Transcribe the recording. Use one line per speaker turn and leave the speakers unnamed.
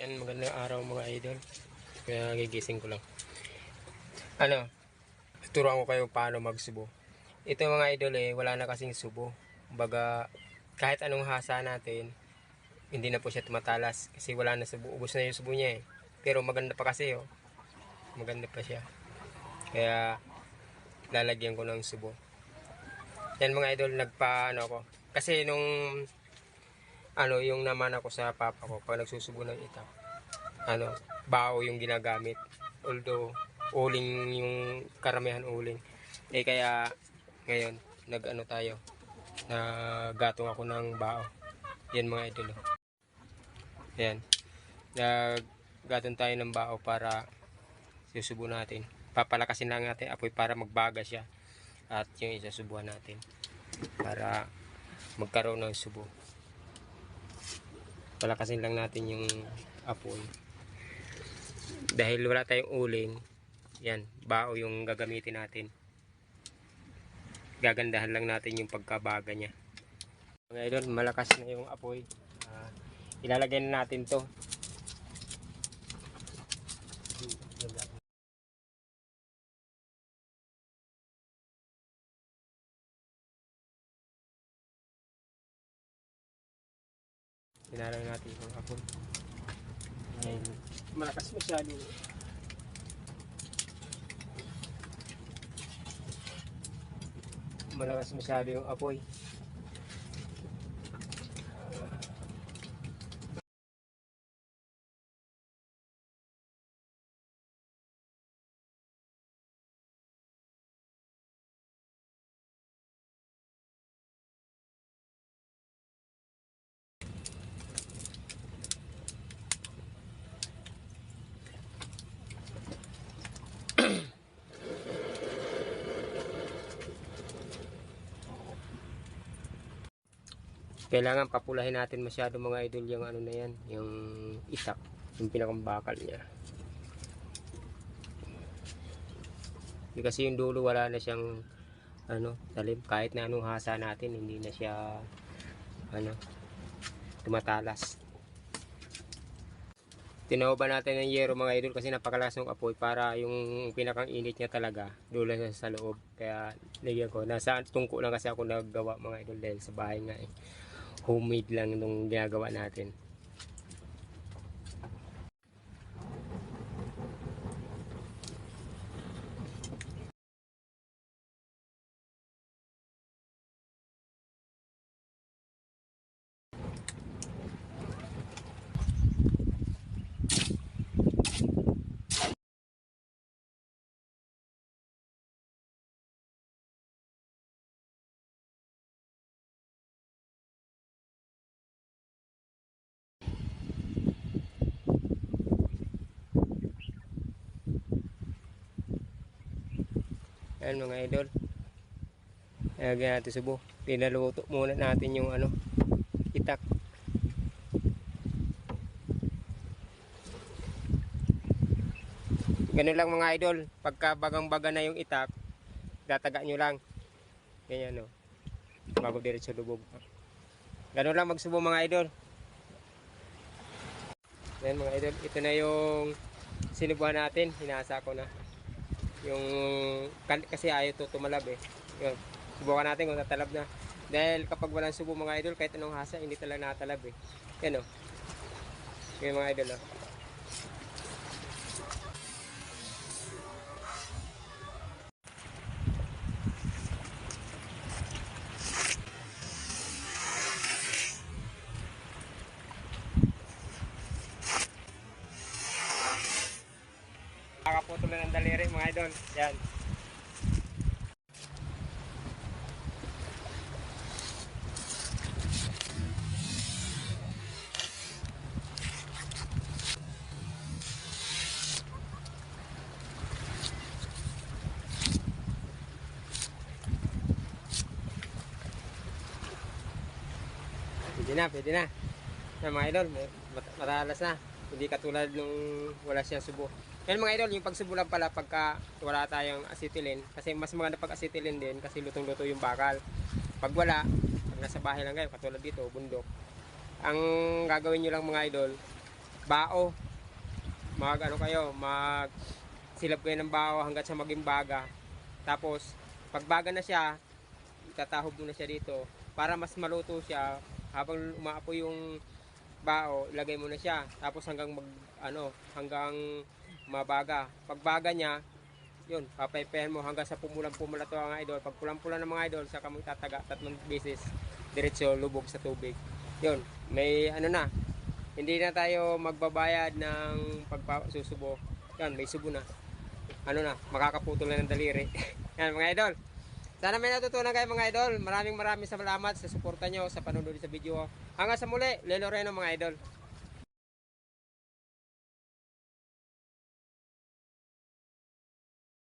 Yan, magandang araw mga idol. Kaya gigising ko lang. Turuan ko kayo paano magsubo. Ito mga idol wala na kasing subo. Kumbaga, kahit anong hasa natin, hindi na po siya tumatalas. Kasi wala na subo. Ubus na yung subo niya Pero maganda pa kasi Maganda pa siya. Kaya, lalagyan ko ng subo. Yan mga idol, ako. Kasi yung naman ako sa papa ko, pag nagsusubo ng itak, bao yung ginagamit. Although, uling yung karamihan uling. Kaya, ngayon, naggatong ako ng bao. Yan mga idol. Yan. Naggatong tayo ng bao para susubo natin. Papalakasin lang natin apoy para magbaga siya. At yung isasubuhan natin para magkaroon ng subo. Palakasin lang natin yung apoy. Dahil wala tayong uling, yan, bao yung gagamitin natin. Gagandahan lang natin yung pagkabaga niya. Ngayon, malakas na yung apoy. Ilalagay na natin to. Inalang natin yung apoy. Malakas masyado. Malakas masyado yung apoy. Kailangan papulahin natin masyado mga idol yung na yan, yung itak, yung pinakambakal niya. Kasi yung dulo wala na siyang talim, kahit na anong hasa natin hindi na siya tumatalas. Tinawban natin ng yero mga idol kasi napakalakas ng apoy para yung pinakang init niya talaga dulo sa loob. Kaya lagyan ko, nasa tungko lang kasi ako naggawa mga idol dahil sa bahay nga homemade lang nung ginagawa natin. Ayan mga idol, lagyan natin subo. Pinaluto muna natin yung itak. Ganun lang mga idol, pagka bagang-baga na yung itak, dataga nyo lang. Ganyan bago diretso lubog. Ganun lang magsubo mga idol. Ayan mga idol, ito na yung sinubuhan natin, hinasa ko na. Kasi ayaw to tumalab Yun. Subukan natin kung natalab na. Dahil kapag walang subo mga idol, kahit anong hasa, hindi talaga natalab Yan Yan mga idol Nakaputol na ng daliri mga idol. Yan. Pwede na. Yan mga idol, matalas na. Hindi katulad nung wala siyang subo. Yan mga idol, yung pagsubo lang pala pagka wala tayong acetylene. Kasi mas maganda pag acetylene din kasi lutong-luto yung bakal. Pag wala, pag nasa bahay lang kayo, katulad dito, bundok. Ang gagawin nyo lang mga idol, bao. Mag ano kayo, mag silap kayo ng bao hanggat sa maging baga. Tapos, pag baga na siya, itatahob mo na siya dito. Para mas maluto siya, habang umaapoy yung bao, ilagay mo na siya. Tapos hanggang hanggang mabaga. Pag baga niya, yun, papaypayan mo hanggang sa pumulang-pumula to mga idol. Pag pulang-pula ng mga idol, saka mo itataga 3 beses, diretso lubog sa tubig. Yun, may na, hindi na tayo magbabayad ng pagpasusubo. Yan, may subo na. Makakaputol na ng daliri. Yan mga idol. Sana may natutunan kayo mga idol. Maraming salamat sa suporta nyo sa panonood sa video. Hanggang sa muli, Lelo Reno mga idol.